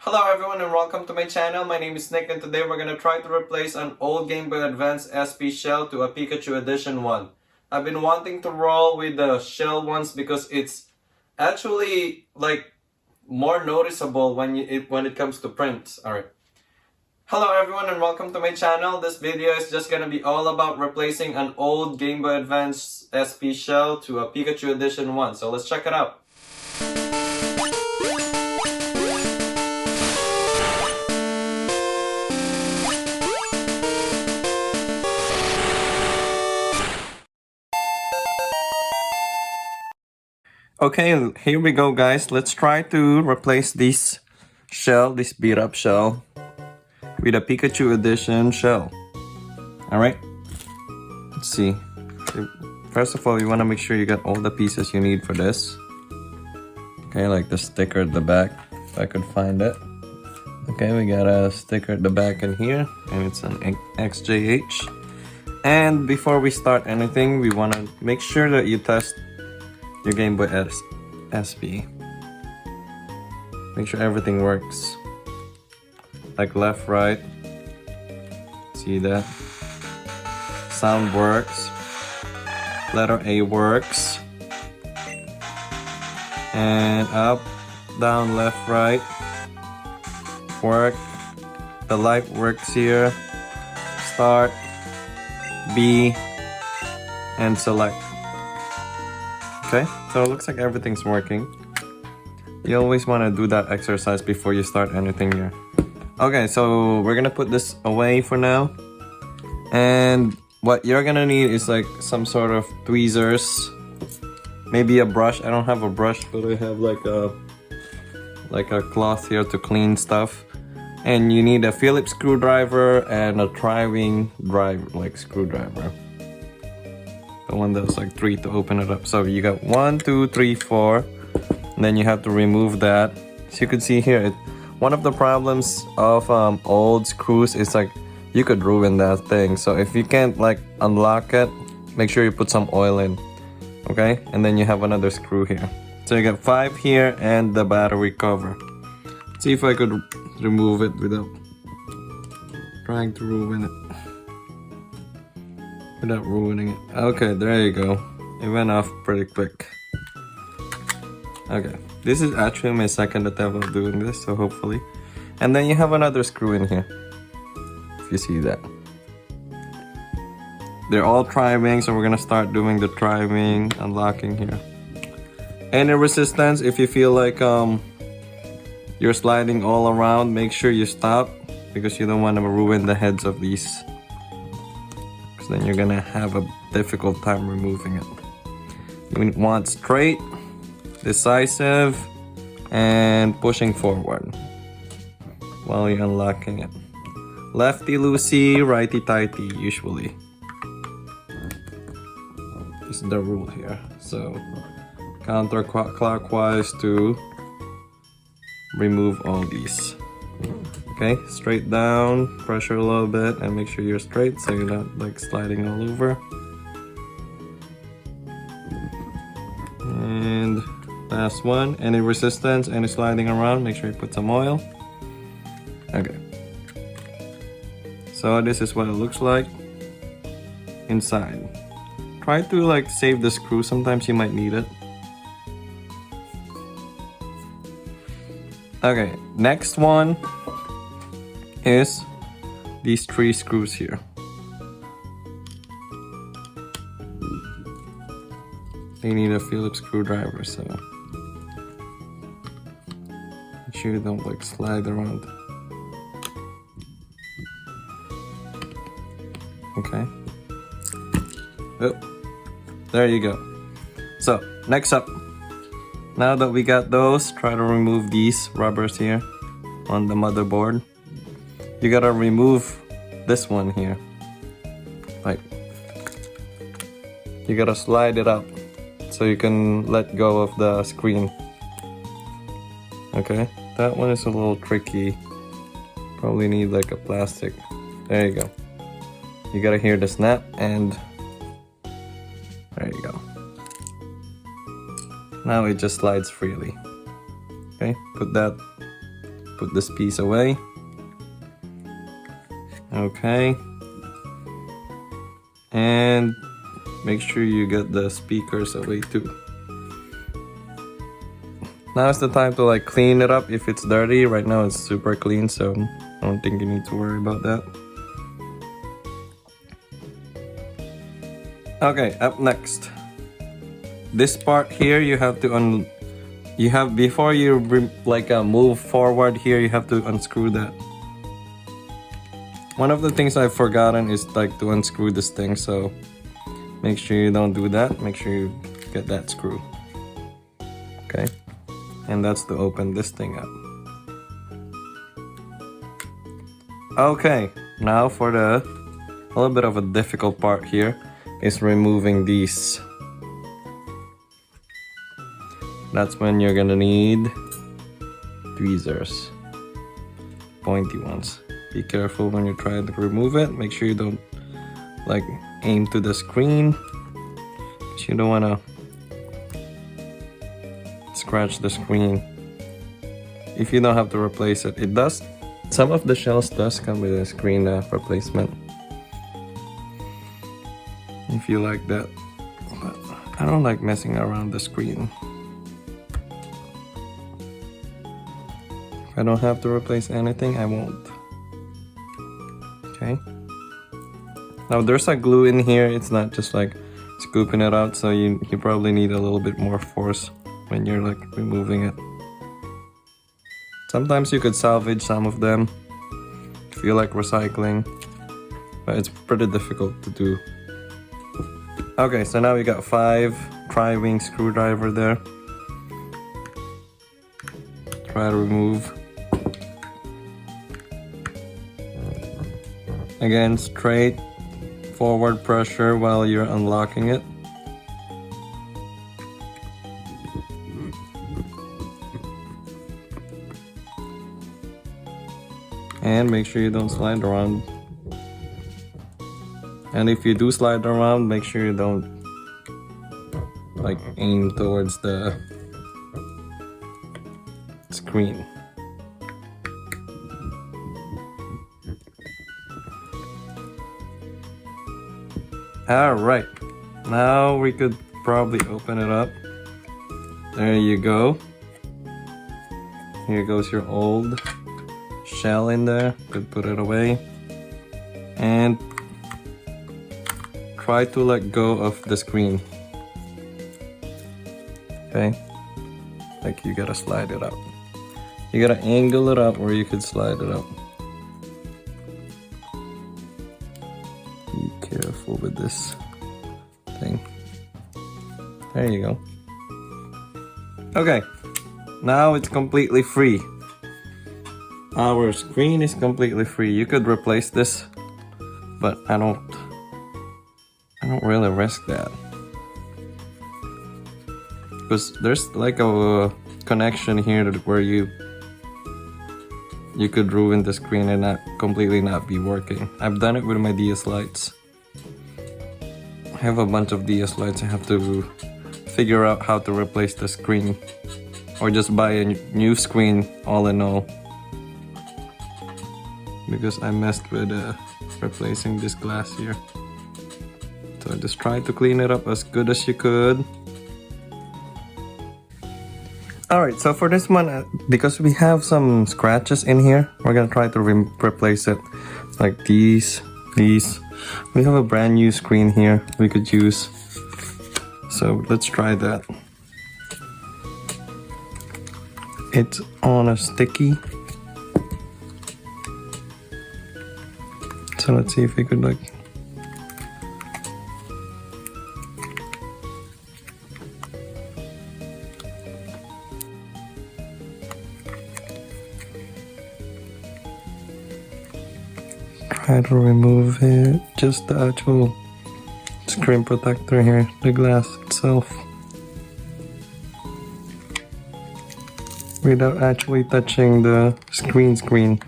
Hello everyone and welcome to my channel. My name is Nick and today we're gonna try to replace an old Game Boy Advance SP shell to a Pikachu edition one. I've been wanting to roll with the shell ones because it's actually like more noticeable when it comes to prints. Alright. Hello everyone and welcome to my channel. This video is just gonna be all about replacing an old Game Boy Advance SP shell to a Pikachu edition one. So let's check it out. Okay, here we go guys. Let's try to replace this beat up shell, with a Pikachu edition shell. Alright, let's see. First of all, you want to make sure you got all the pieces you need for this. Okay, like the sticker at the back, if I could find it. Okay, we got a sticker at the back in here, and it's an XJH. And before we start anything, we want to make sure that you test your Game Boy SP. Make sure everything works. Like left, right. See that? Sound works. Letter A works. And up, down, left, right. Work. The light works here. Start. B. And select. Okay, so it looks like everything's working. You always want to do that exercise before you start anything here. Okay, so we're gonna put this away for now. And what you're gonna need is like some sort of tweezers. Maybe a brush. I don't have a brush, but I have like a cloth here to clean stuff. And you need a Phillips screwdriver and a tri-wing drive, like screwdriver. The one that's like 3 to open it up. So you got 1, 2, 3, 4. And then you have to remove that. So you can see here, one of the problems of old screws is like you could ruin that thing. So if you can't like unlock it, make sure you put some oil in. Okay, and then you have another screw here. So you got 5 here and the battery cover. Let's see if I could remove it without trying to ruin it. Without ruining it. Okay, there you go. It went off pretty quick. Okay, this is actually my second attempt of doing this, so hopefully. And then you have another screw in here, if you see that. They're all tri-wing, so we're gonna start doing the tri-wing unlocking here. Any resistance, if you feel like you're sliding all around, make sure you stop, because you don't want to ruin the heads of these. Then you're gonna have a difficult time removing it. You want straight, decisive, and pushing forward while you're unlocking it. Lefty loosey, righty tighty usually. This is the rule here. So counterclockwise to remove all these. Okay, straight down, pressure a little bit, and make sure you're straight so you're not like sliding all over. And last one, any resistance, any sliding around, make sure you put some oil. Okay. So this is what it looks like inside. Try to like save the screw, sometimes you might need it. Okay, next one is these 3 screws here. They need a Phillips screwdriver, so make sure you don't like slide around. Okay. Oh, there you go. So next up, now that we got those, try to remove these rubbers here on the motherboard. You gotta remove this one here. Like, you gotta slide it up so you can let go of the screen. Okay, that one is a little tricky. Probably need like a plastic. There you go. You gotta hear the snap and there you go. Now it just slides freely. Okay, put that put this piece away. Okay. And make sure you get the speakers away too. Now is the time to like clean it up if it's dirty. Right now it's super clean, so I don't think you need to worry about that. Okay, up next. This part here you have to before you move forward here, you have to unscrew that. One of the things I've forgotten is like to unscrew this thing, so make sure you don't do that. Make sure you get that screw. Okay, and that's to open this thing up. Okay, now for a little bit of a difficult part here is removing these. That's when you're gonna need tweezers, pointy ones. Be careful when you try to remove it. Make sure you don't like aim to the screen, because you don't wanna scratch the screen. If you don't have to replace it, it does. Some of the shells does come with a screen replacement. If you like that, but I don't like messing around the screen. If I don't have to replace anything, I won't. Okay. Now there's a glue in here. It's not just like scooping it out, so you probably need a little bit more force when you're like removing it. Sometimes you could salvage some of them if you like recycling, but it's pretty difficult to do. Okay, so now we got 5 tri-wing screwdriver there. Try to remove. Again, straight forward pressure while you're unlocking it. And make sure you don't slide around. And if you do slide around, make sure you don't like aim towards the screen. Alright, now we could probably open it up. There you go. Here goes your old shell in there. Could put it away. And try to let go of the screen. Okay? Like you gotta slide it out. You gotta angle it up, or you could slide it out. Be careful with this thing. There you go. Okay, now it's completely free. Our screen is completely free. You could replace this, but I don't really risk that, because there's like a connection here where you could ruin the screen and not completely not be working. I've done it with my DS lights. I have a bunch of DS lights. I have to figure out how to replace the screen, or just buy a new screen all in all, because I messed with replacing this glass here. So just try to clean it up as good as you could. Alright, so for this one, because we have some scratches in here, we're gonna try to replace it. Like these. We have a brand new screen here we could use. So let's try that. It's on a sticky. So let's see if we could like... try to remove it, just the actual screen protector here, the glass itself, without actually touching the screen.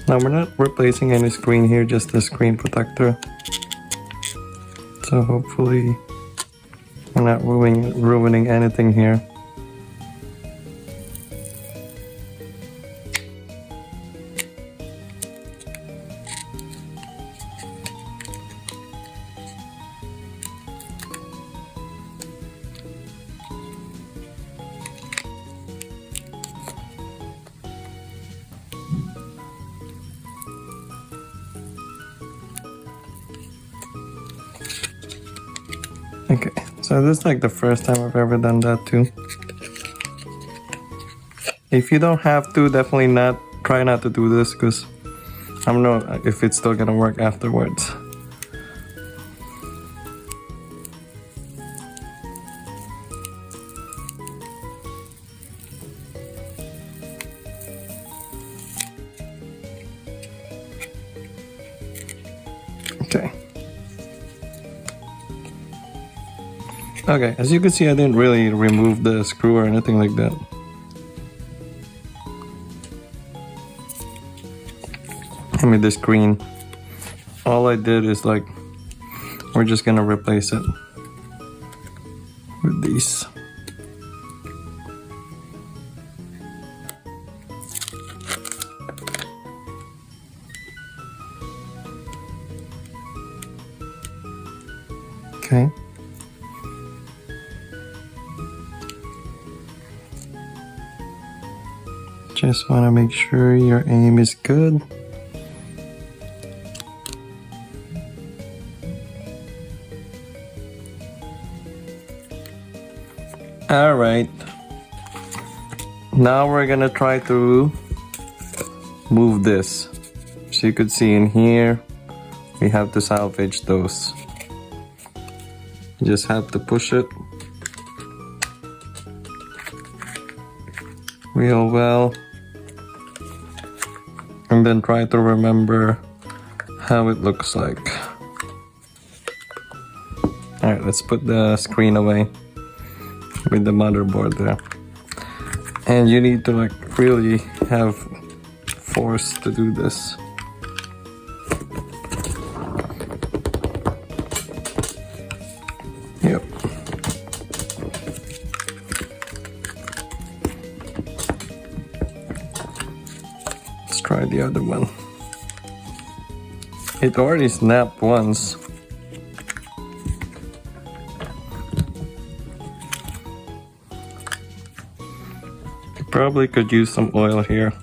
Now we're not replacing any screen here, just the screen protector. So hopefully we're not ruining anything here. Okay, so this is like the first time I've ever done that too. If you don't have to, definitely try not to do this, because I don't know if it's still gonna work afterwards. Okay. Okay, as you can see, I didn't really remove the screw or anything like that. I mean, the screen. All I did is like, we're just gonna replace it with these. Okay. Just want to make sure your aim is good. Alright. Now we're gonna try to move this. So you could see in here, we have to salvage those. You just have to push it real well. And then try to remember how it looks like. Alright, let's put the screen away with the motherboard there. And you need to like really have force to do this. Yep. Let's try the other one. It already snapped once. You probably could use some oil here.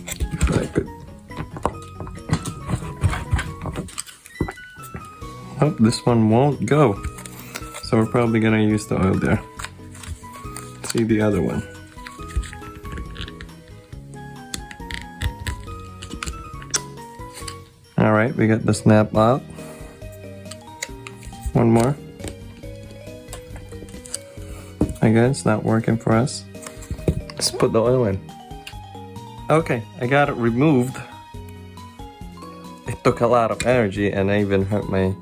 If I could. Oh, this one won't go. So we're probably gonna use the oil there. See the other one. Alright, we got the snap out. One more. Again, it's not working for us. Let's put the oil in. Okay, I got it removed. It took a lot of energy and I even hurt my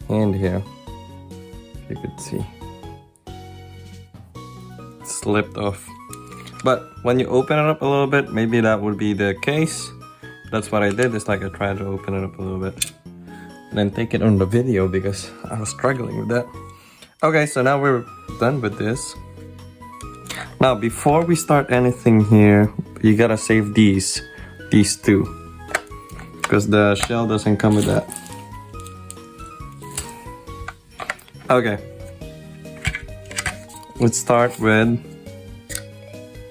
hand here. If you could see. It slipped off. But when you open it up a little bit, maybe that would be the case. That's what I did. It's like I tried to open it up a little bit. And then take it on the video because I was struggling with that. Okay, so now we're done with this. Now, before we start anything here, you gotta save these two. Because the shell doesn't come with that. Okay. Let's start with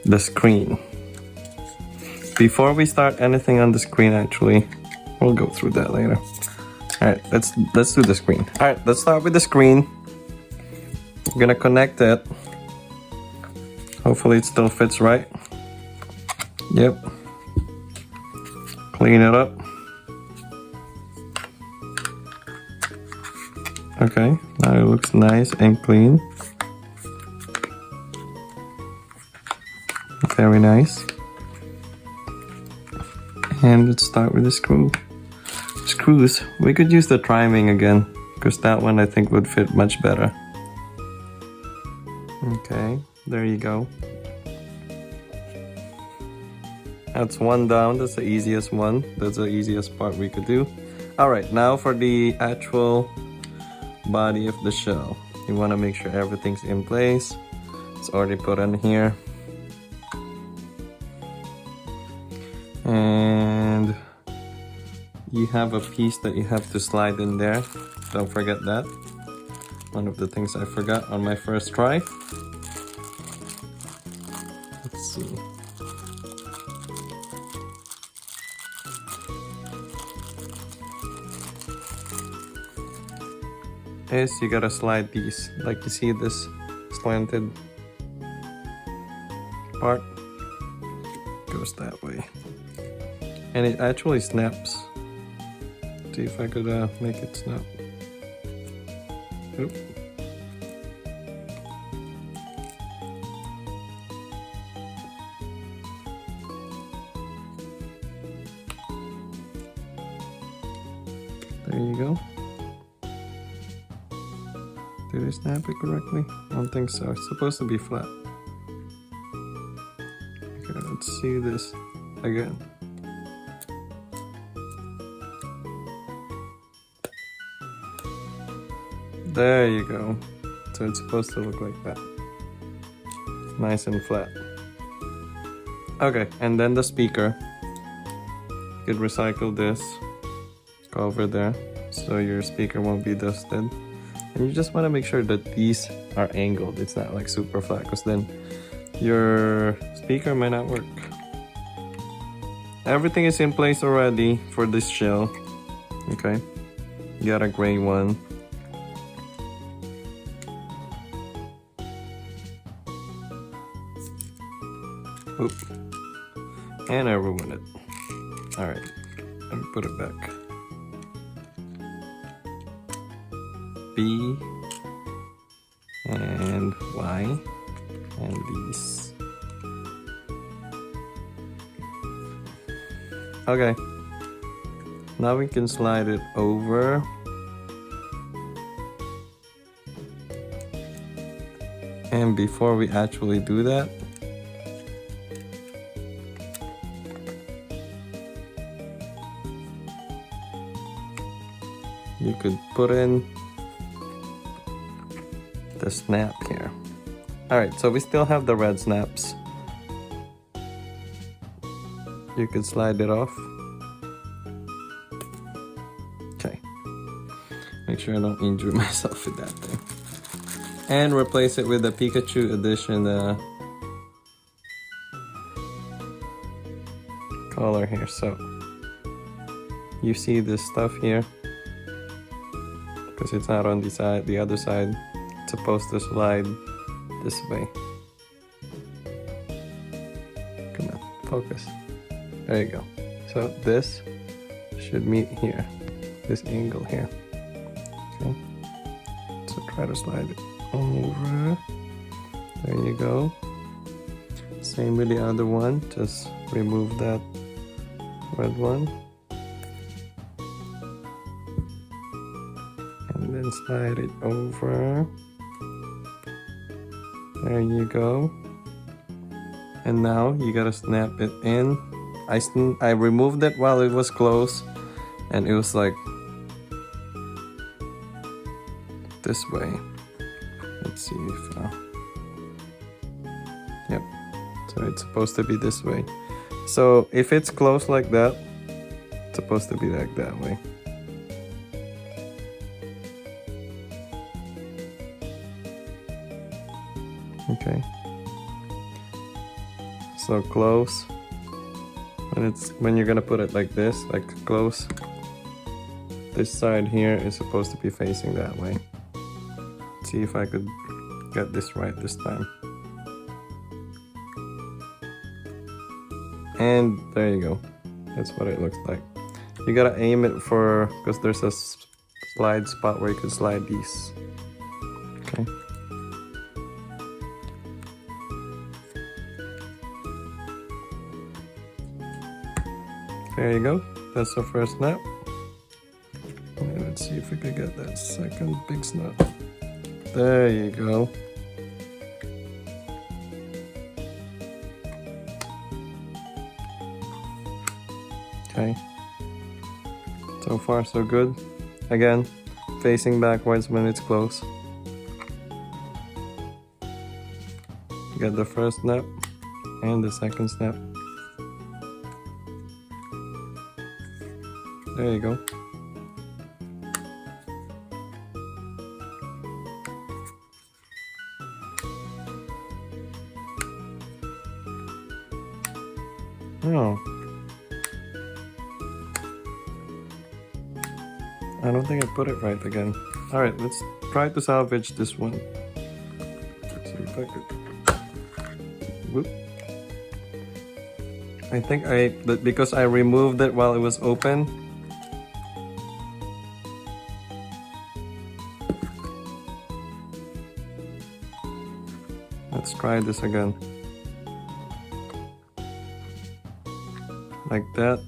the screen. Before we start anything on the screen, actually, we'll go through that later. Alright, let's do the screen. Alright, let's start with the screen. We're gonna connect it. Hopefully it still fits right. Yep. Clean it up. Okay, now it looks nice and clean. Very nice. And let's start with the screws. We could use the priming again, because that one I think would fit much better. Okay, There you go. That's one down. That's the easiest one. That's the easiest part we could do. Alright, now for the actual body of the shell. You want to make sure everything's in place. It's already put in here. And you have a piece that you have to slide in there. Don't forget that. One of the things I forgot on my first try. Let's see. Is you gotta slide these, like you see this slanted part goes that way, and it actually snaps. See if I could make it snap. Oop. There you go. Did I snap it correctly? I don't think so. It's supposed to be flat. Okay, let's see this again. There you go. So it's supposed to look like that. Nice and flat. Okay, and then the speaker. You could recycle this. Go over there so your speaker won't be dusted. And you just want to make sure that these are angled. It's not like super flat, because then your speaker might not work. Everything is in place already for this shell. Okay, you got a gray one. Oop. And I ruined it. Alright, let me put it back. B and Y and these. Okay, now we can slide it over. And before we actually do that, you could put in the snap here. Alright, so we still have the red snaps. You can slide it off. Okay. Make sure I don't injure myself with that thing. And replace it with the Pikachu edition color here. So you see this stuff here, because it's not on the other side. It's supposed to slide this way. Come on, focus. There you go. So this should meet here, this angle here. Okay. So try to slide it over. There you go. Same with the other one. Just remove that red one. And then slide it over. There you go. And now you gotta snap it in. I removed it while it was close, and it was like this way. Let's see if yep, so it's supposed to be this way. So if it's close like that, it's supposed to be like that way. Okay, so close. When you're gonna put it like this, like close, this side here is supposed to be facing that way. Let's see if I could get this right this time. And there you go. That's what it looks like. You gotta aim it for, because there's a slide spot where you can slide these. Okay. There you go. That's the first snap. Let's see if we can get that second big snap. There you go. Okay. So far so good. Again, facing backwards when it's close. Get the first snap and the second snap. There you go. Oh. I don't think I put it right again. Alright, let's try to salvage this one. Let's see if I could. Whoop. I think because I removed it while it was open. Let's try this again. Like that.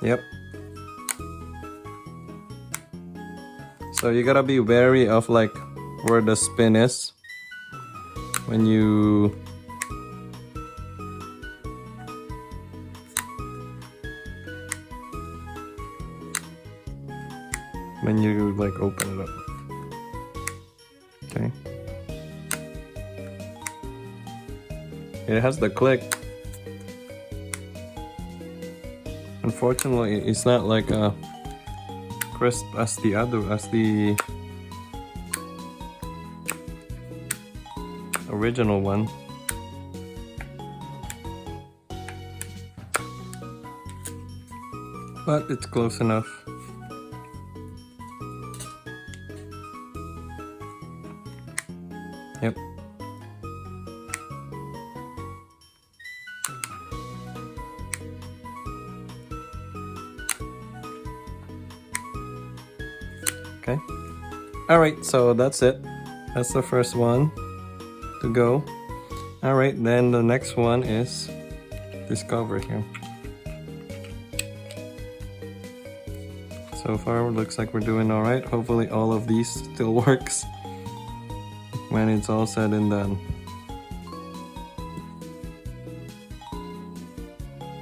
Yep. So you gotta be wary of like where the spin is when you like open it up. Okay. It has the click. Unfortunately, it's not like a crisp as the original one. But it's close enough. Yep. Okay. Alright, so that's it. That's the first one to go. Alright, then the next one is this cover here. So far it looks like we're doing alright. Hopefully all of these still works when it's all said and done.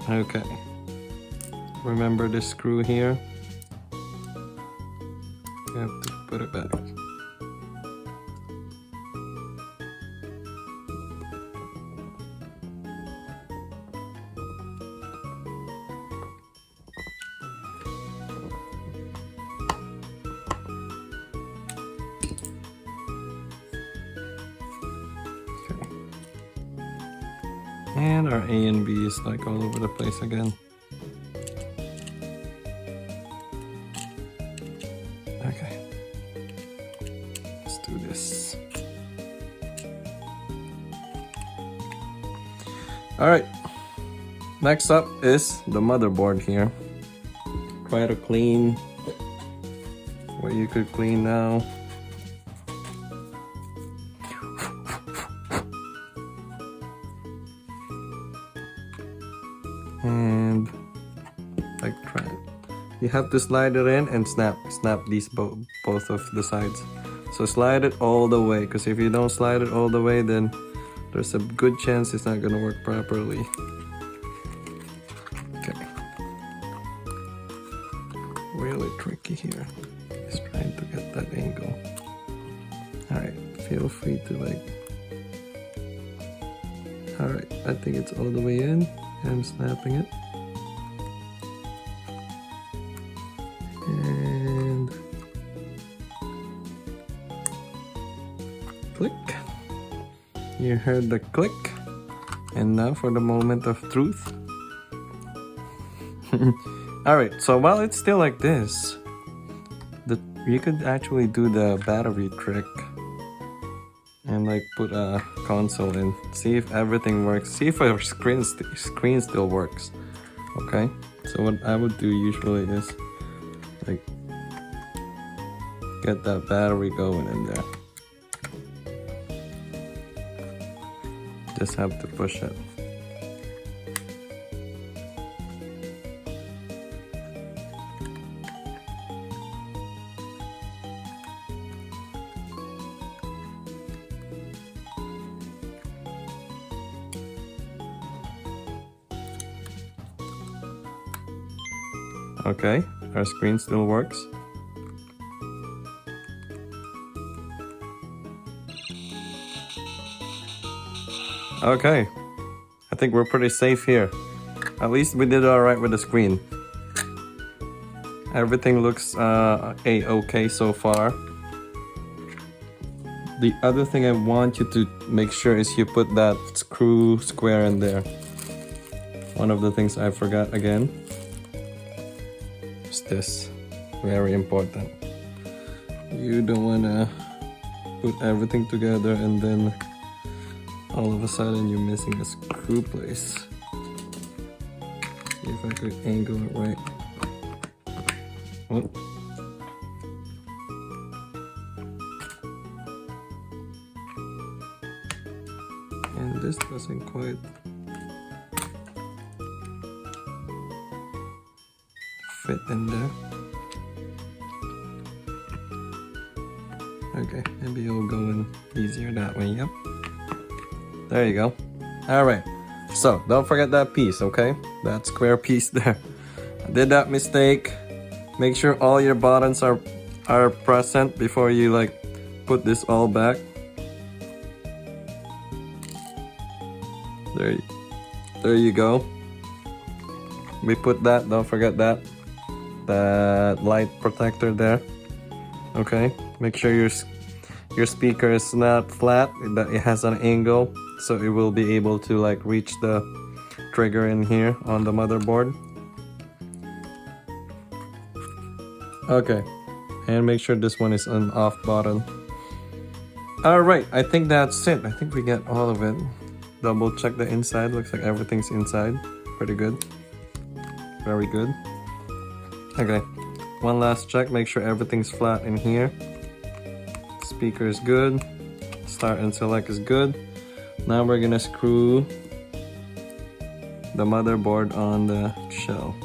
Okay. Remember this screw here? You have to put it back. And our A and B is like all over the place again. Okay. Let's do this. Alright. Next up is the motherboard here. Try to clean what you could clean now. And like try it. You have to slide it in and snap these both of the sides. So slide it all the way, because if you don't slide it all the way, then there's a good chance it's not gonna work properly. Okay. Really tricky here. Just trying to get that angle. Alright, feel free to like. Alright, I think it's all the way in. I'm snapping it. And click. You heard the click. And now for the moment of truth. Alright, so while it's still like this, you could actually do the battery trick. And like put a console in, see if everything works, see if our screen still works. Okay, so what I would do usually is like get that battery going in there. Just have to push it. Okay, our screen still works. Okay, I think we're pretty safe here. At least we did alright with the screen. Everything looks a-okay so far. The other thing I want you to make sure is you put that screw square in there. One of the things I forgot again is this. Very important. You don't want to put everything together and then all of a sudden you're missing a screw place. See if I could angle it right. Oh. And this doesn't quite fit in there. Okay, maybe it'll go in easier that way. Yep. There you go. Alright, so don't forget that piece, okay? That square piece there. I did that mistake. Make sure all your buttons are present before you like put this all back. There you go. We put that, don't forget that light protector there. Okay, make sure your speaker is not flat, that it has an angle, so it will be able to like reach the trigger in here on the motherboard. Okay, and make sure this one is an off button. Alright, I think that's it. I think we get all of it. Double check the inside, looks like everything's inside. Pretty good. Very good. Okay, one last check, make sure everything's flat in here. Speaker is good. Start and select is good. Now we're gonna screw the motherboard on the shell.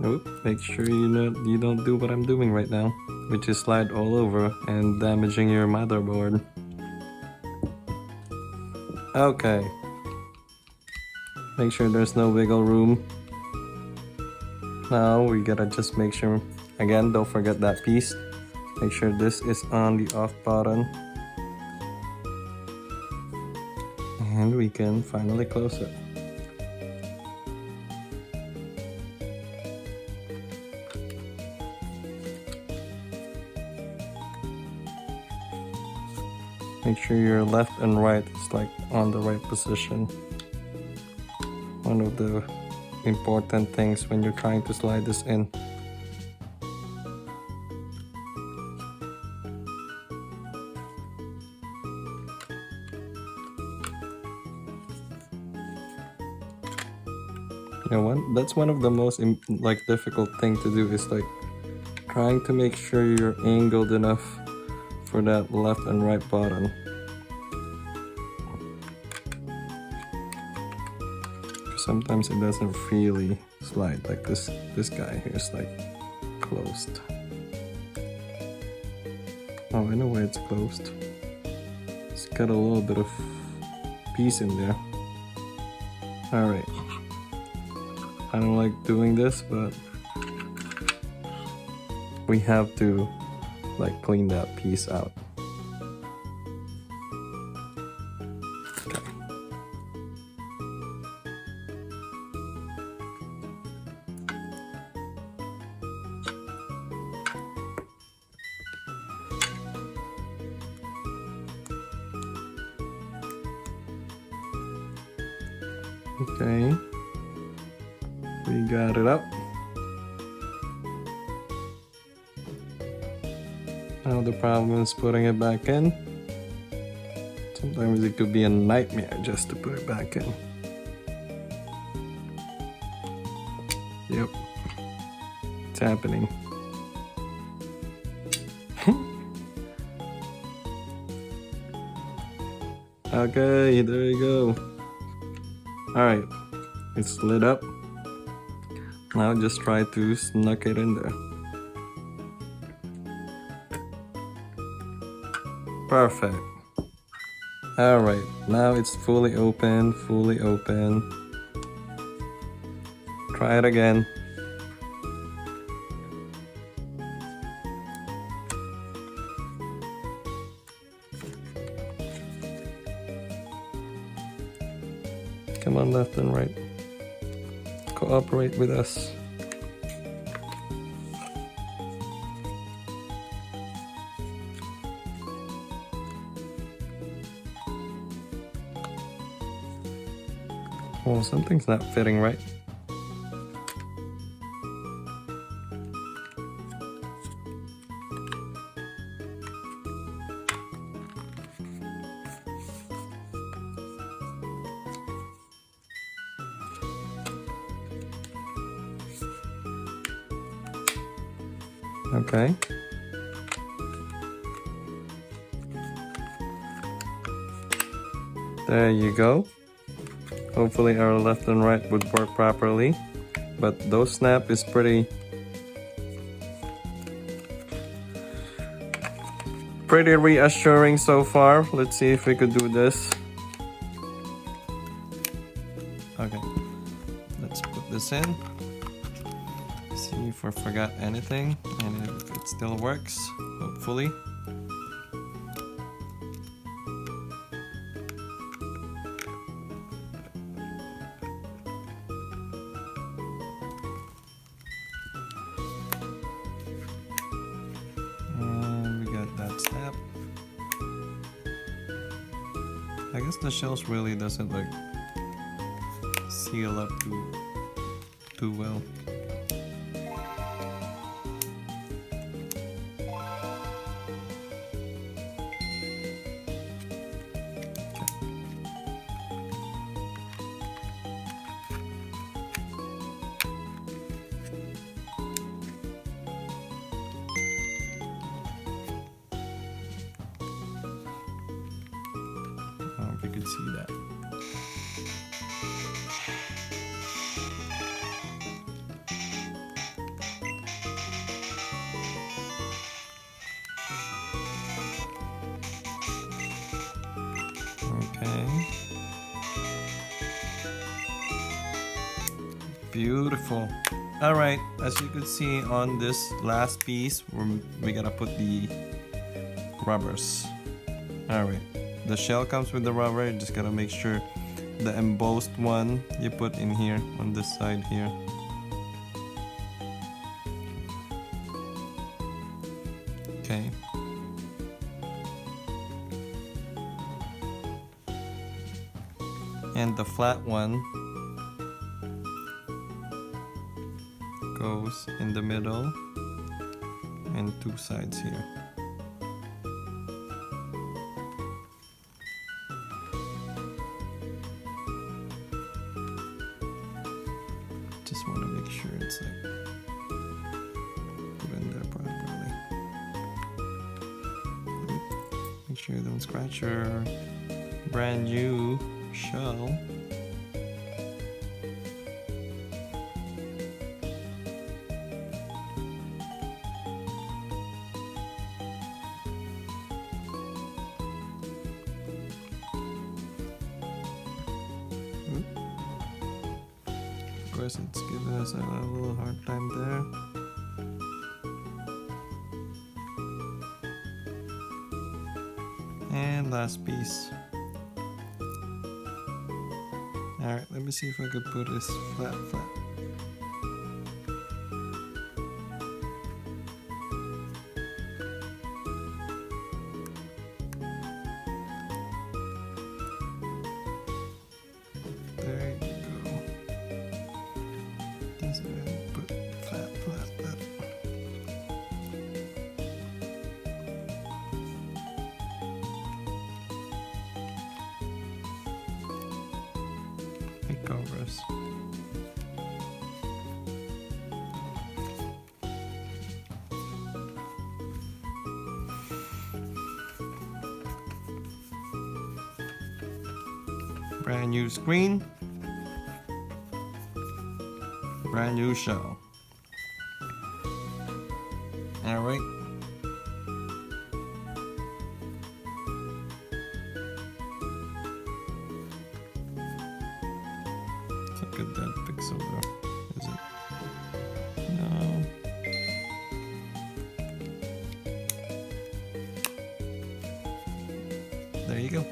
Oop, make sure you don't do what I'm doing right now, which is slide all over and damaging your motherboard. Okay. Make sure there's no wiggle room. Now we gotta just make sure, again, don't forget that piece. Make sure this is on the off button. And we can finally close it. Make sure your left and right is like on the right position. One of the important things when you're trying to slide this in. You know what? That's one of the most like difficult thing to do is like trying to make sure you're angled enough for that left and right button. Sometimes it doesn't really slide, like this guy here is like closed. Oh, I know why it's closed. It's got a little bit of piece in there. Alright. I don't like doing this, but we have to like clean that piece out. Okay. Okay. We got it up. Now the problem is putting it back in. Sometimes it could be a nightmare just to put it back in. Yep. It's happening. Okay, there you go. Alright, it's lit up. Now just try to snuck it in there. Perfect. Alright, now it's fully open, fully open. Try it again. Come on, left and right. Cooperate with us. Oh, something's not fitting right. Okay. There you go. Hopefully our left and right would work properly. But those snap is pretty reassuring so far. Let's see if we could do this. Okay. Let's put this in. See if I forgot anything and if it still works, hopefully. And we got that snap. I guess the shells really doesn't like seal up too well. If you could see that. Okay. Beautiful. All right, as you could see on this last piece, we gotta put the rubbers. All right. The shell comes with the rubber. You just gotta make sure the embossed one you put in here on this side here. Okay. And the flat one goes in the middle and two sides here. Just want to make sure it's like put in there properly. Make sure you don't scratch your brand new shell. Of course, it's giving us a little hard time there. And last piece. Alright, let me see if I could put this flat. There you go. This way, put flat. It covers. Brand new screen. Brand new shell. Alright. It's like a dead pixel though, is it? No. There you go.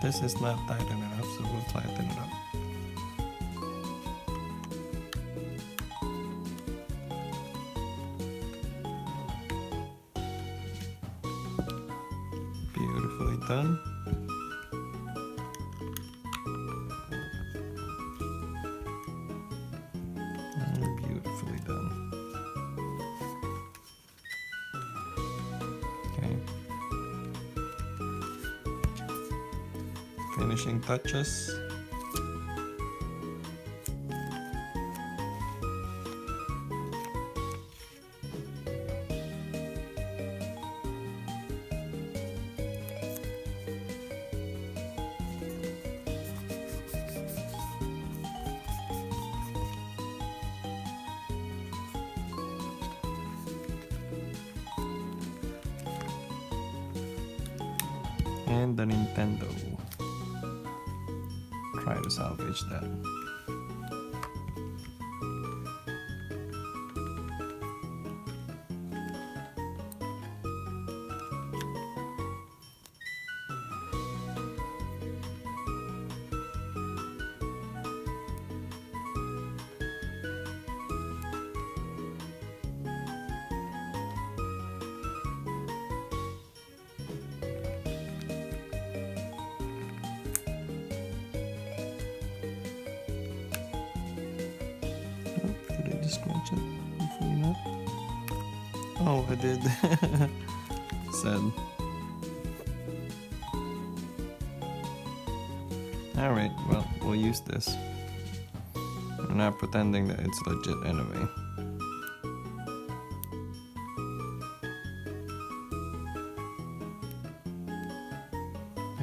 This is not tight enough, so we'll tighten it up. Beautifully done. And beautifully done. Okay. Finishing touches. And the Nintendo. Try to salvage that. Scratch it before you know. Oh, I did. Sad. Alright, well, we'll use this. I'm not pretending that it's legit anyway.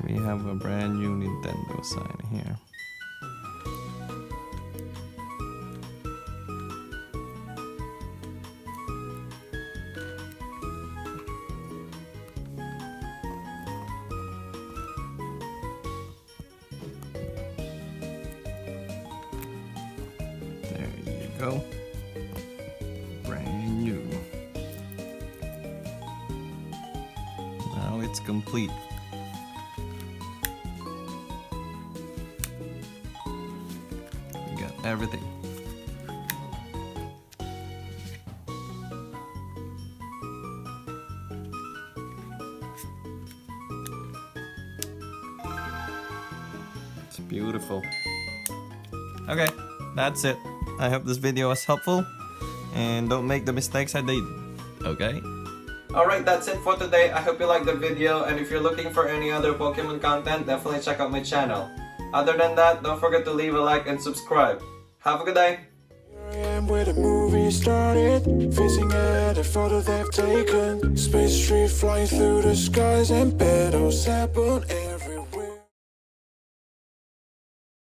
We have a brand new Nintendo sign here. Go. Brand new. Now it's complete. We got everything. It's beautiful. Okay, that's it. I hope this video was helpful and don't make the mistakes I did, okay? Alright, that's it for today. I hope you liked the video, and if you're looking for any other Pokemon content, definitely check out my channel. Other than that, don't forget to leave a like and subscribe. Have a good day! Here I am where the movie started, facing at a photo they've taken. Space tree flying through the skies and battles happen.